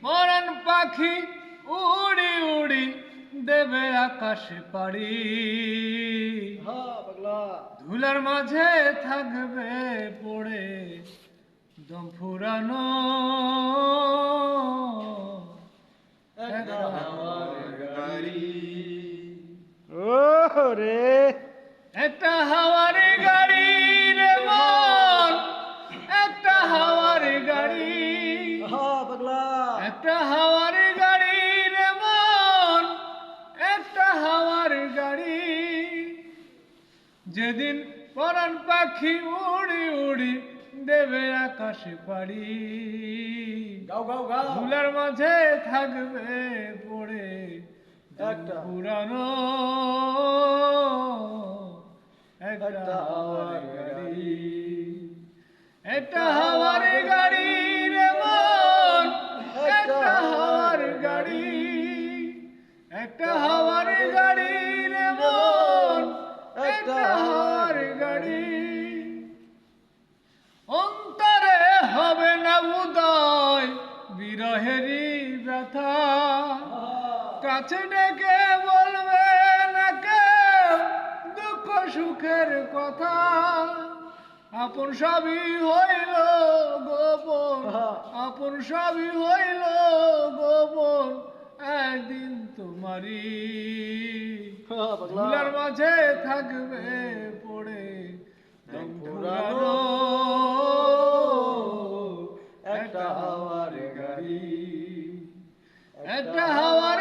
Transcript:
পরাণ পাখি উড়ি উড়ি দেবে আকাশে পাড়ি, ধুলার মাঝে থাকবে পড়ে দম ফুরানো একটা হাওয়ার গাড়ি। রে একটা হাওয়ার গাড়ি রে মন, একটা হাওয়ার গাড়ি, একটা হাওয়ার গাড়ি রে মন, একটা হাওয়ার গাড়ি। যেদিন পরাণ পাখি উড়ি উড়ি দেবে আকাশে পাড়ি, ধুলার মাঝে থাকবে পড়ে একটা পুরানো একটা হাওয়ার গাড়ি। একটা হাওয়ার গাড়ি রে মন, একটা হাওয়ার গাড়ি, একটা হাওয়ার গাড়ি রে মন, একটা হাওয়ার গাড়ি। অন্তরে হবে না উদয় বিরহেরই ব্যথা, কাছে ডেকে বলবে না কেউ দুঃখ সুখের কথা। আপন সবই হইল গোপন, আপন সবই হইল গোপন, একদিন তোমারই ধুলার মাঝে থাকবে পড়ে দম ফুরানো একটা হাওয়ার গাড়ি। একটা হাওয়ার